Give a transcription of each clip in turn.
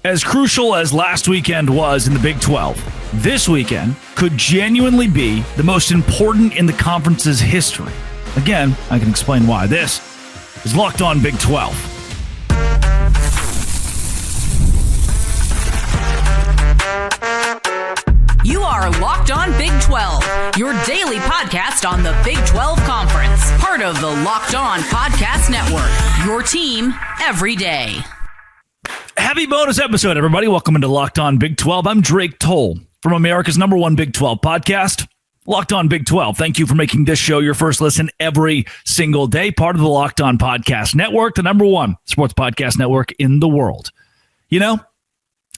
As crucial as last weekend was in the Big 12, this weekend could genuinely be the most important in the conference's history. Again, I can explain why. This is Locked On Big 12. You are Locked On Big 12, your daily podcast on the Big 12 Conference. Part of the Locked On Podcast Network, your team every day. Happy bonus episode, everybody. Welcome into Locked On Big 12. I'm Drake Toll from America's #1 Big 12 podcast, Locked On Big 12. Thank you for making this show your first listen every single day. Part of the Locked On Podcast Network, the #1 sports podcast network in the world. You know,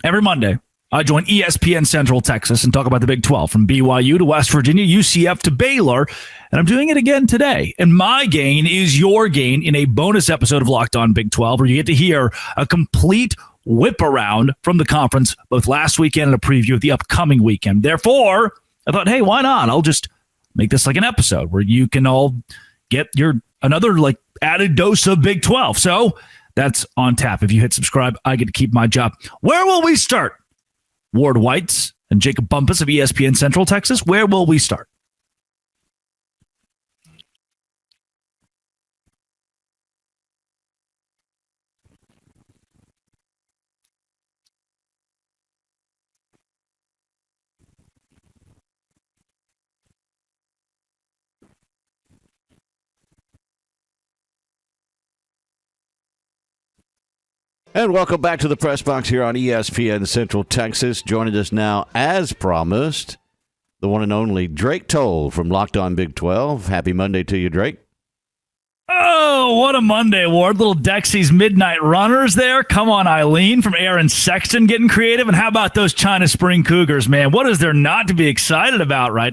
every Monday, I join ESPN Central Texas and talk about the Big 12 from BYU to West Virginia, UCF to Baylor. And I'm doing it again today. And my gain is your gain in a bonus episode of Locked On Big 12, where you get to hear a complete whip around from the conference, both last weekend and a preview of the upcoming weekend. Therefore, I thought, hey, why not? I'll just make this like an episode where you can all get your another like added dose of Big 12. So that's on tap. If you hit subscribe, I get to keep my job. Where will we start? Ward Whites and Jacob Bumpus of ESPN Central Texas. Where will we start? And welcome back to the Press Box here on ESPN Central Texas. Joining us now, as promised, the one and only Drake Toll from Locked On Big 12. Happy Monday to you, Drake. Oh, what a Monday, Ward. Little Dexy's Midnight Runners there. Come on, Eileen from Aaron Sexton getting creative. And how about those China Spring Cougars, man? What is there not to be excited about, right?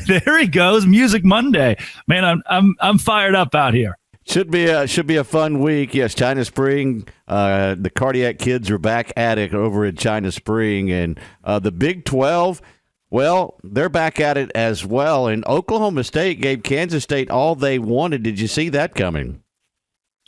There he goes. Music Monday. Man, I'm fired up out here. Should be a fun week. Yes, China Spring. The Cardiac Kids are back at it over in China Spring, and the Big 12. Well, they're back at it as well. And Oklahoma State gave Kansas State all they wanted. Did you see that coming?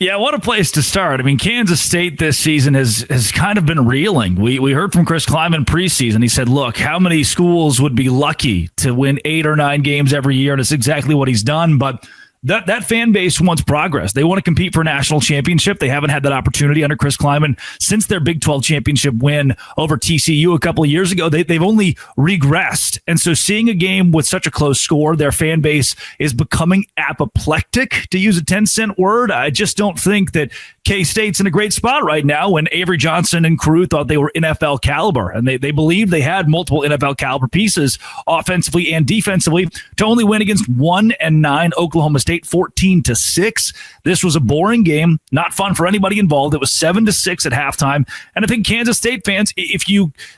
Yeah, what a place to start. I mean, Kansas State this season has kind of been reeling. We heard from Chris Kleiman preseason. He said, look, how many schools would be lucky to win 8 or 9 games every year? And it's exactly what he's done. But that fan base wants progress. They want to compete for a national championship. They haven't had that opportunity under Chris Kleiman since their Big 12 championship win over TCU a couple of years ago. They've only regressed. And so seeing a game with such a close score, their fan base is becoming apoplectic, to use a 10-cent word. I just don't think that K-State's in a great spot right now when Avery Johnson and crew thought they were NFL caliber. And they believed they had multiple NFL caliber pieces offensively and defensively to only win against 1-9 Oklahoma State 14-6. This was a boring game, not fun for anybody involved. It was 7-6 at halftime. And I think Kansas State fans,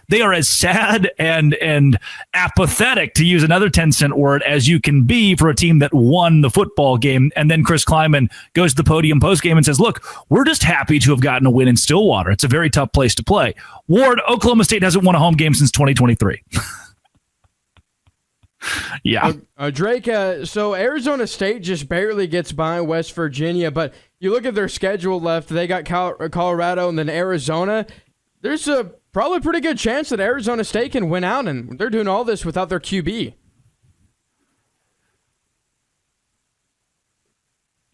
they are as sad and apathetic, to use another 10-cent word, as you can be for a team that won the football game. And then Chris Kleiman goes to the podium post-game and says, look, we're just happy to have gotten a win in Stillwater. It's a very tough place to play. Ward, Oklahoma State hasn't won a home game since 2023. Yeah. Drake, so Arizona State just barely gets by West Virginia, but you look at their schedule left, they got Colorado and then Arizona. There's a probably pretty good chance that Arizona State can win out, and they're doing all this without their QB.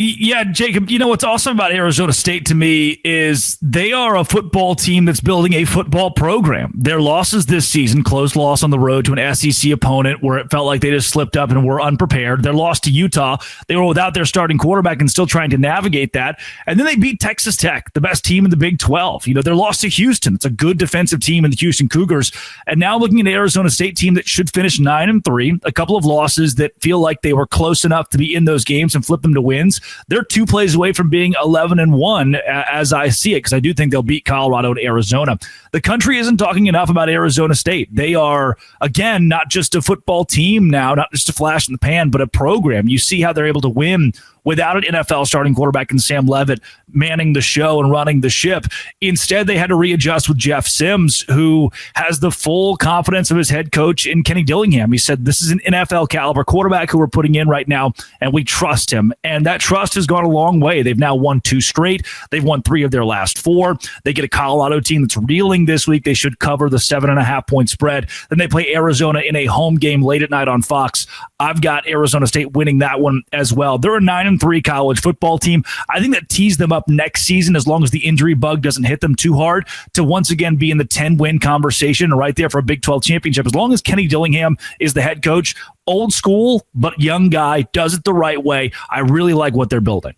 Yeah, Jacob, you know what's awesome about Arizona State to me is they are a football team that's building a football program. Their losses this season, close loss on the road to an SEC opponent where it felt like they just slipped up and were unprepared. Their loss to Utah, they were without their starting quarterback and still trying to navigate that. And then they beat Texas Tech, the best team in the Big 12. You know, their loss to Houston. It's a good defensive team in the Houston Cougars. And now looking at an Arizona State team that should finish 9-3, a couple of losses that feel like they were close enough to be in those games and flip them to wins. They're 2 plays away from being 11-1 as I see it, because I do think they'll beat Colorado and Arizona. The country isn't talking enough about Arizona State. They are, again, not just a football team now, not just a flash in the pan, but a program. You see how they're able to win without an NFL starting quarterback and Sam Leavitt manning the show and running the ship. Instead, they had to readjust with Jeff Sims, who has the full confidence of his head coach in Kenny Dillingham. He said, this is an NFL caliber quarterback who we're putting in right now, and we trust him. And that trust has gone a long way. They've now won 2 straight. They've won 3 of their last 4. They get a Colorado team that's reeling this week. They should cover the 7.5-point spread. Then they play Arizona in a home game late at night on Fox. I've got Arizona State winning that one as well. They're a 9-3 college football team. I think that tees them up next season, as long as the injury bug doesn't hit them too hard, to once again be in the 10-win conversation right there for a Big 12 championship. As long as Kenny Dillingham is the head coach, old school but young guy, does it the right way. I really like what they're building.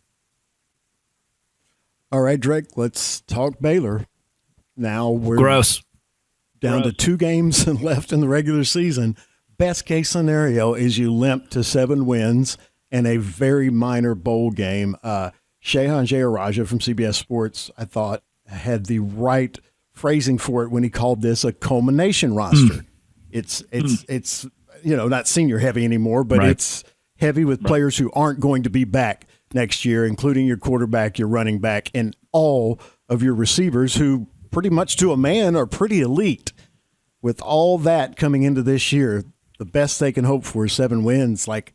All right, Drake, let's talk Baylor. Now we're down to 2 games left in the regular season. Best case scenario is you limp to 7 wins and a very minor bowl game. Shehan Jayaraja from CBS Sports, I thought, had the right phrasing for it when he called this a culmination roster. It's not senior heavy anymore, but it's heavy with players who aren't going to be back next year, including your quarterback, your running back, and all of your receivers, who pretty much to a man are pretty elite. With all that coming into this year, the best they can hope for is 7 wins. Like,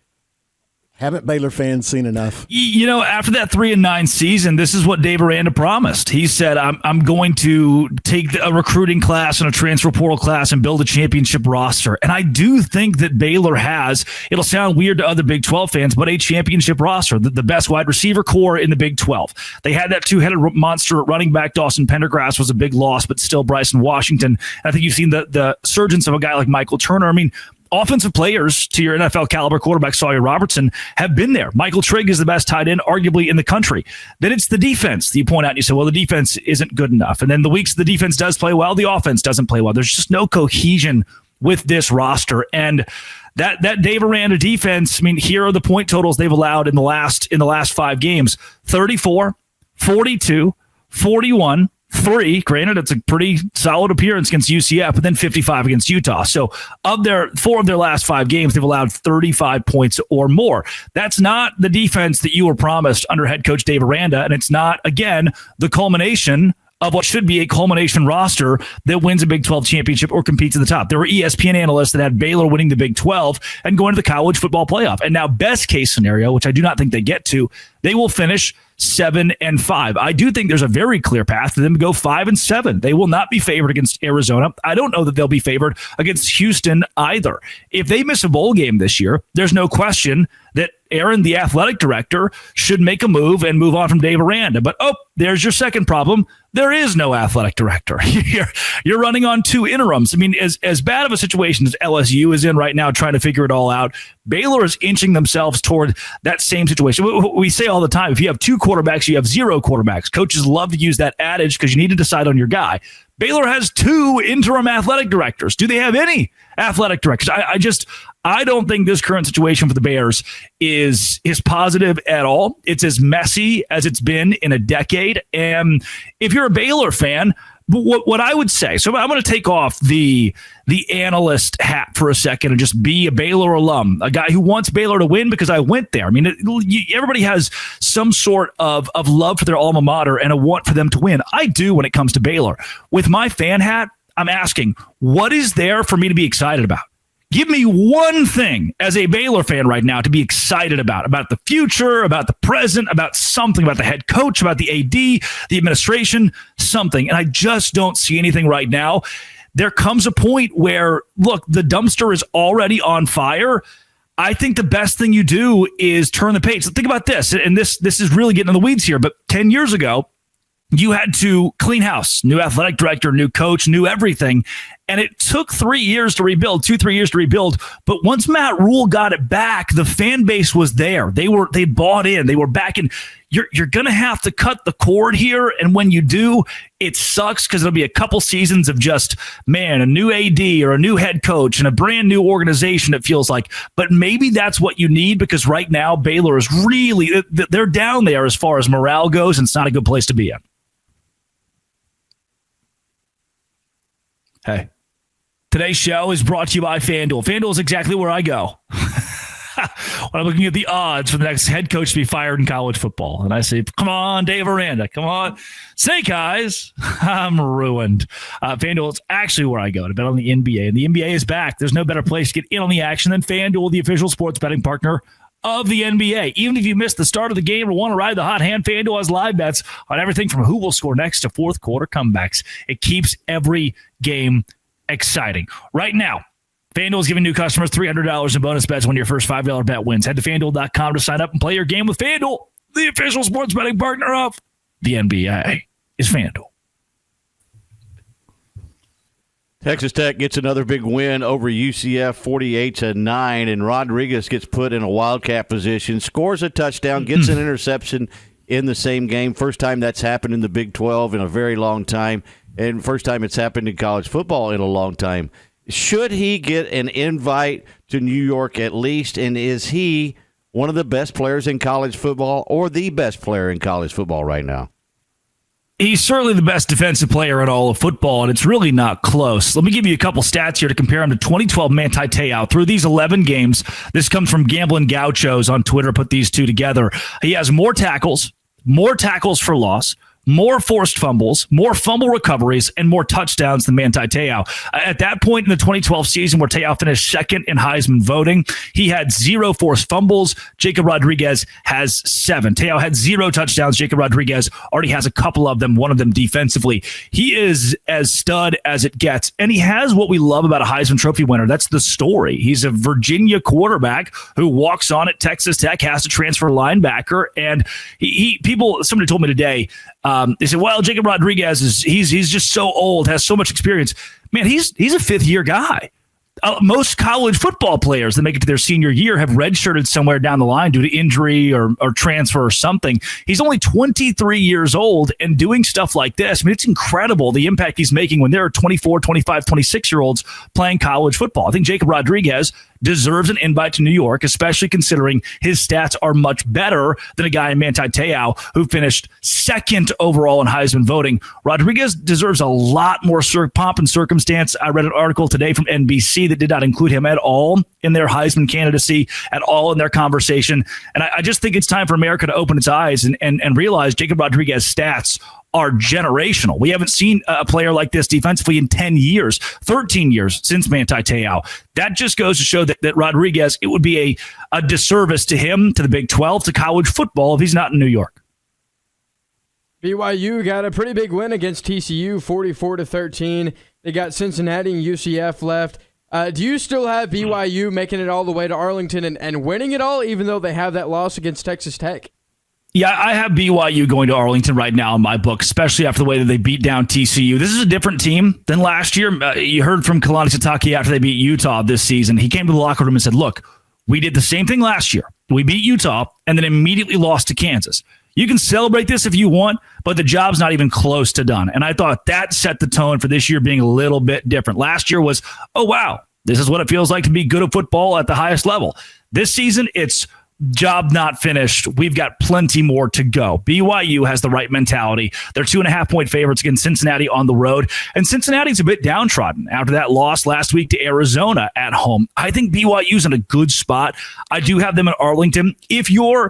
haven't Baylor fans seen enough? After that 3-9 season, this is what Dave Aranda promised. He said, I'm going to take a recruiting class and a transfer portal class and build a championship roster. And I do think that Baylor has, it'll sound weird to other Big 12 fans, but a championship roster, the best wide receiver core in the Big 12. They had that 2-headed monster at running back. Dawson Pendergrass was a big loss, but still Bryson Washington. I think you've seen the surgence of a guy like Michael Turner. I mean, offensive players to your NFL caliber quarterback, Sawyer Robertson, have been there. Michael Trigg is the best tight end, arguably, in the country. Then it's the defense that you point out and you say, well, the defense isn't good enough. And then the weeks the defense does play well, the offense doesn't play well. There's just no cohesion with this roster. And that Dave Aranda defense, I mean, here are the point totals they've allowed in the last 5 games: 34, 42, 41, 3, granted, it's a pretty solid appearance against UCF, but then 55 against Utah. So of their 4 of their last 5 games, they've allowed 35 points or more. That's not the defense that you were promised under head coach Dave Aranda, and it's not, again, the culmination of what should be a culmination roster that wins a Big 12 championship or competes at the top. There were ESPN analysts that had Baylor winning the Big 12 and going to the college football playoff. And now, best case scenario, which I do not think they get to, they will finish 7-5. I do think there's a very clear path for them to go 5-7. They will not be favored against Arizona. I don't know that they'll be favored against Houston either. If they miss a bowl game this year, there's no question that Aaron, the athletic director, should make a move and move on from Dave Aranda. But, there's your second problem. There is no athletic director. You're running on 2 interims. I mean, as bad of a situation as LSU is in right now, trying to figure it all out, Baylor is inching themselves toward that same situation. We say all the time, if you have 2 quarterbacks, you have 0 quarterbacks. Coaches love to use that adage because you need to decide on your guy. Baylor has 2 interim athletic directors. Do they have any athletic directors? I don't think this current situation for the Bears is positive at all. It's as messy as it's been in a decade. And if you're a Baylor fan, what I would say, so I'm going to take off the analyst hat for a second and just be a Baylor alum, a guy who wants Baylor to win because I went there. I mean, everybody has some sort of love for their alma mater and a want for them to win. I do when it comes to Baylor. With my fan hat, I'm asking, what is there for me to be excited about? Give me one thing as a Baylor fan right now to be excited about the future, about the present, about something, about the head coach, about the AD, the administration, something. And I just don't see anything right now. There comes a point where, look, the dumpster is already on fire. I think the best thing you do is turn the page. So think about this, and this is really getting in the weeds here, but 10 years ago, you had to clean house, new athletic director, new coach, new everything. And it took 3 years to rebuild, 2-3 years to rebuild. But once Matt Rule got it back, the fan base was there. They bought in. They were back in. You're going to have to cut the cord here. And when you do, it sucks because it'll be a couple seasons of just, a new AD or a new head coach and a brand new organization, it feels like. But maybe that's what you need, because right now Baylor is really, they're down there as far as morale goes, and it's not a good place to be in. Hey, today's show is brought to you by FanDuel. FanDuel is exactly where I go. when I'm looking at the odds for the next head coach to be fired in college football. And I say, come on, Dave Aranda, come on. Snake eyes, I'm ruined. FanDuel is actually where I go to bet on the NBA. And the NBA is back. There's no better place to get in on the action than FanDuel, the official sports betting partner of the NBA. Even if you missed the start of the game or want to ride the hot hand, FanDuel has live bets on everything from who will score next to fourth quarter comebacks. It keeps every game exciting. Right now, FanDuel is giving new customers $300 in bonus bets when your first $5 bet wins. Head to FanDuel.com to sign up and play your game with FanDuel, the official sports betting partner of the NBA. Is FanDuel. Texas Tech gets another big win over UCF, 48-9, and Rodriguez gets put in a wildcat position, scores a touchdown, gets an interception in the same game. First time that's happened in the Big 12 in a very long time, and first time it's happened in college football in a long time. Should he get an invite to New York at least, and is he one of the best players in college football or the best player in college football right now? He's certainly the best defensive player in all of football, and it's really not close. Let me give you a couple stats here to compare him to 2012 Manti Te'o. Through these 11 games, this comes from Gamblin' Gauchos on Twitter, put these two together. He has more tackles for loss, more forced fumbles, more fumble recoveries, and more touchdowns than Manti Te'o. At that point in the 2012 season where Te'o finished second in Heisman voting, he had 0 forced fumbles. Jacob Rodriguez has 7. Te'o had 0 touchdowns. Jacob Rodriguez already has a couple of them, one of them defensively. He is as stud as it gets, and he has what we love about a Heisman Trophy winner. That's the story. He's a Virginia quarterback who walks on at Texas Tech, has to transfer linebacker, and somebody told me today, they said, well, Jacob Rodriguez he's just so old, has so much experience. Man, he's a fifth-year guy. Most college football players that make it to their senior year have redshirted somewhere down the line due to injury or transfer or something. He's only 23 years old and doing stuff like this. I mean, it's incredible the impact he's making when there are 24, 25, 26-year-olds playing college football. I think Jacob Rodriguez deserves an invite to New York, especially considering his stats are much better than a guy in Manti Te'o who finished second overall in Heisman voting. Rodriguez deserves a lot more pomp and circumstance. I read an article today from NBC that did not include him at all in their Heisman candidacy, at all in their conversation. And I just think it's time for America to open its eyes and realize Jacob Rodriguez's stats are generational. We haven't seen a player like this defensively in 10 years, 13 years since Manti Te'o. That just goes to show that Rodriguez, it would be a disservice to him, to the Big 12, to college football if he's not in New York. BYU got a pretty big win against TCU, 44-13. They got Cincinnati and UCF left. Do you still have BYU making it all the way to Arlington and winning it all, even though they have that loss against Texas Tech? Yeah, I have BYU going to Arlington right now in my book, especially after the way that they beat down TCU. This is a different team than last year. You heard from Kalani Sitake after they beat Utah this season. He came to the locker room and said, look, we did the same thing last year. We beat Utah and then immediately lost to Kansas. You can celebrate this if you want, but the job's not even close to done. And I thought that set the tone for this year being a little bit different. Last year was, oh, wow, this is what it feels like to be good at football at the highest level. This season, it's job not finished. We've got plenty more to go. BYU has the right mentality. They're 2.5-point favorites against Cincinnati on the road. And Cincinnati's a bit downtrodden after that loss last week to Arizona at home. I think BYU's in a good spot. I do have them in Arlington. If you are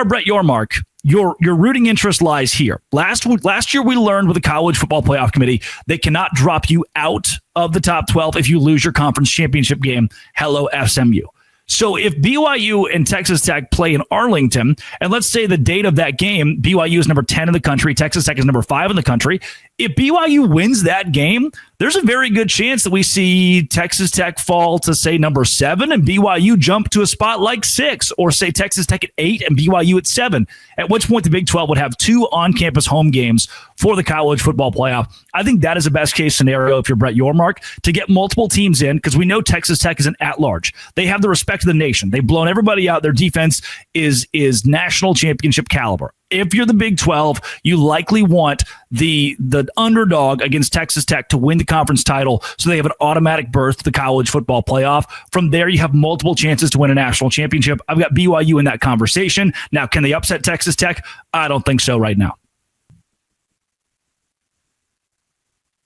Brett Yormark, your rooting interest lies here. Last year we learned with the College Football Playoff Committee, they cannot drop you out of the top 12 if you lose your conference championship game. Hello, SMU. So if BYU and Texas Tech play in Arlington, and let's say the date of that game, BYU is number 10 in the country, Texas Tech is number 5 in the country. If BYU wins that game, there's a very good chance that we see Texas Tech fall to, say, number 7 and BYU jump to a spot like 6, or say Texas Tech at 8 and BYU at 7, at which point the Big 12 would have 2 on-campus home games for the college football playoff. I think that is a best-case scenario if you're Brett Yormark, to get multiple teams in, because we know Texas Tech is an at-large. They have the respect of the nation. They've blown everybody out. Their defense is national championship caliber. If you're the Big 12, you likely want the underdog against Texas Tech to win the conference title so they have an automatic berth to the college football playoff. From there, you have multiple chances to win a national championship. I've got BYU in that conversation. Now, can they upset Texas Tech? I don't think so right now.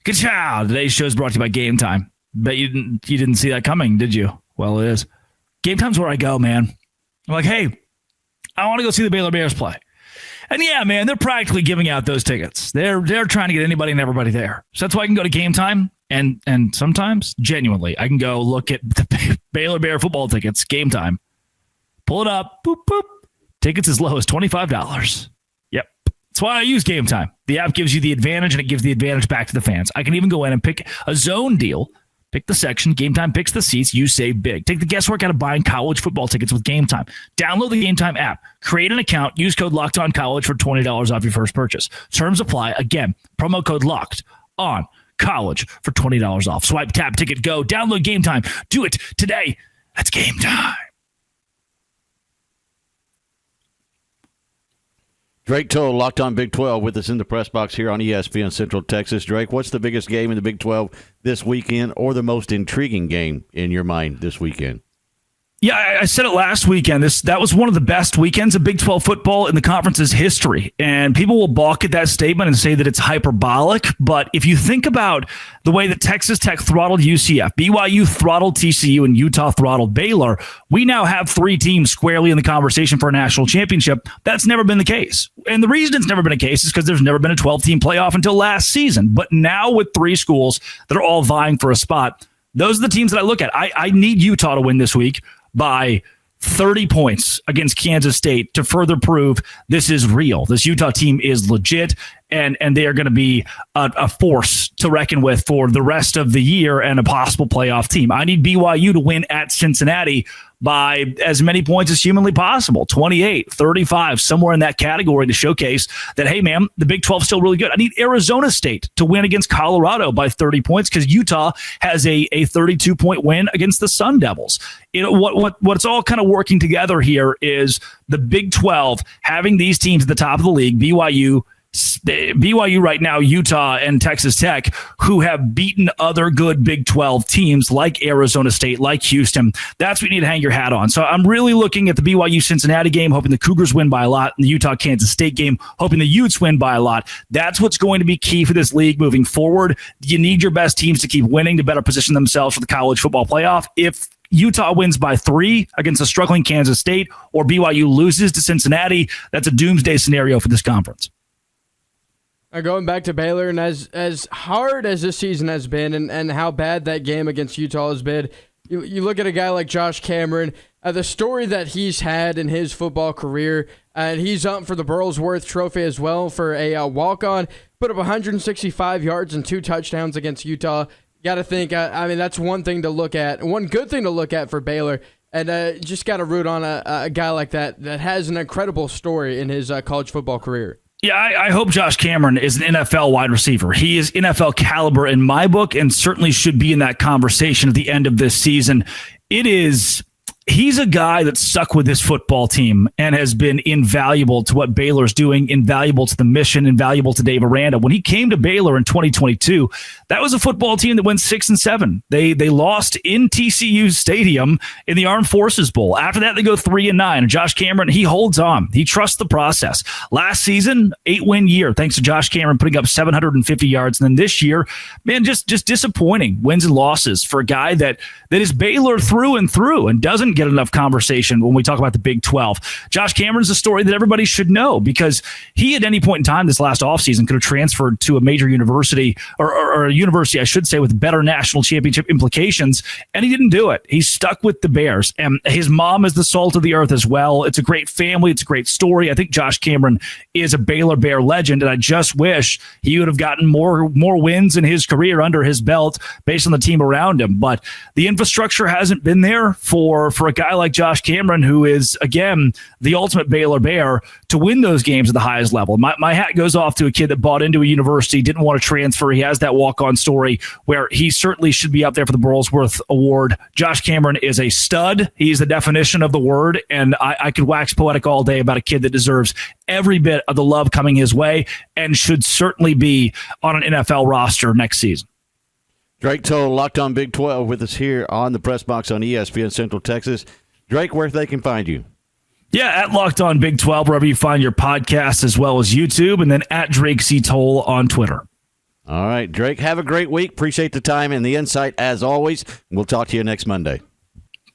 Good job. Today's show is brought to you by GameTime. Bet you didn't see that coming, did you? Well, it is. GameTime's where I go, man. I'm like, hey, I want to go see the Baylor Bears play. And yeah, man, they're practically giving out those tickets. They're trying to get anybody and everybody there. So that's why I can go to GameTime. And sometimes, genuinely, I can go look at the Baylor Bear football tickets, GameTime. Pull it up, boop, boop. Tickets as low as $25. Yep. That's why I use GameTime. The app gives you the advantage, and it gives the advantage back to the fans. I can even go in and pick a zone deal, pick the section. GameTime picks the seats. You save big. Take the guesswork out of buying college football tickets with GameTime. Download the GameTime app. Create an account. Use code LOCKEDONCollege for $20 off your first purchase. Terms apply. Again, promo code LOCKEDONCollege for $20 off. Swipe, tap, ticket, go. Download GameTime. Do it today. That's GameTime. Drake Toll, Locked On Big 12, with us in the press box here on ESPN Central Texas. Drake, what's the biggest game in the Big 12 this weekend, or the most intriguing game in your mind this weekend? Yeah, I said it last weekend. That was one of the best weekends of Big 12 football in the conference's history. And people will balk at that statement and say that it's hyperbolic. But if you think about the way that Texas Tech throttled UCF, BYU throttled TCU, and Utah throttled Baylor, we now have 3 teams squarely in the conversation for a national championship. That's never been the case. And the reason it's never been a case is because there's never been a 12-team playoff until last season. But now with 3 schools that are all vying for a spot, those are the teams that I look at. I need Utah to win this week by 30 points against Kansas State to further prove this is real. This Utah team is legit, and they are going to be a force to reckon with for the rest of the year and a possible playoff team. I need BYU to win at Cincinnati by as many points as humanly possible, 28, 35, somewhere in that category, to showcase that, hey, man, the Big 12 is still really good. I need Arizona State to win against Colorado by 30 points because Utah has a 32-point win against the Sun Devils. What's all kind of working together here is the Big 12 having these teams at the top of the league, BYU right now, Utah and Texas Tech, who have beaten other good Big 12 teams like Arizona State, like Houston. That's what you need to hang your hat on. So I'm really looking at the BYU-Cincinnati game, hoping the Cougars win by a lot, and the Utah-Kansas State game, hoping the Utes win by a lot. That's what's going to be key for this league moving forward. You need your best teams to keep winning to better position themselves for the college football playoff. If Utah wins by 3 against a struggling Kansas State, or BYU loses to Cincinnati, that's a doomsday scenario for this conference. Going back to Baylor, and as hard as this season has been and how bad that game against Utah has been, you look at a guy like Josh Cameron, the story that he's had in his football career, and he's up for the Burlsworth Trophy as well for a walk-on, put up 165 yards and 2 touchdowns against Utah. Got to think, that's one thing to look at, one good thing to look at for Baylor, and just got to root on a guy like that has an incredible story in his college football career. Yeah, I hope Josh Cameron is an NFL wide receiver. He is NFL caliber in my book, and certainly should be in that conversation at the end of this season. He's a guy that's stuck with this football team and has been invaluable to what Baylor's doing, invaluable to the mission, invaluable to Dave Aranda. When he came to Baylor in 2022, that was a football team that went 6-7. They lost in TCU Stadium in the Armed Forces Bowl. After that, they go 3-9. And Josh Cameron, he holds on. He trusts the process. Last season, 8-win year, thanks to Josh Cameron putting up 750 yards. And then this year, man, just disappointing wins and losses for a guy that is Baylor through and through and doesn't get enough conversation when we talk about the Big 12. Josh Cameron's a story that everybody should know because he, at any point in time this last offseason, could have transferred to a major university or a university, I should say, with better national championship implications, and he didn't do it. He's stuck with the Bears, and his mom is the salt of the earth as well. It's a great family. It's a great story. I think Josh Cameron is a Baylor Bear legend, and I just wish he would have gotten more wins in his career under his belt based on the team around him. But the infrastructure hasn't been there for a guy like Josh Cameron, who is, again, the ultimate Baylor Bear, to win those games at the highest level. My hat goes off to a kid that bought into a university, didn't want to transfer. He has that walk-on story where he certainly should be up there for the Burlsworth Award. Josh Cameron is a stud. He's the definition of the word, and I could wax poetic all day about a kid that deserves every bit of the love coming his way and should certainly be on an NFL roster next season. Drake Toll, Locked On Big 12, with us here on the press box on ESPN Central Texas. Drake, where they can find you? Yeah, at Locked On Big 12, wherever you find your podcasts, as well as YouTube, and then at Drake C. Toll on Twitter. All right, Drake, have a great week. Appreciate the time and the insight, as always. We'll talk to you next Monday.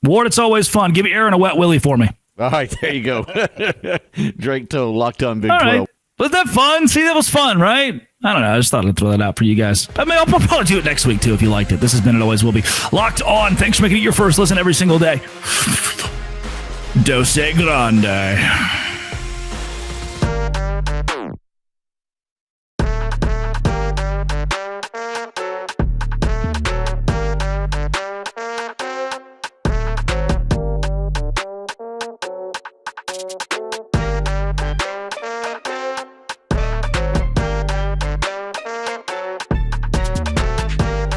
Ward, it's always fun. Give Aaron a wet willy for me. All right, there you go. Drake Toe, Locked On Big 12. Right. Was that fun? See, that was fun, right? I don't know. I just thought I'd throw that out for you guys. I mean, I'll probably do it next week, too, if you liked it. This has been and always will be Locked On. Thanks for making it your first listen every single day. Dose Grande.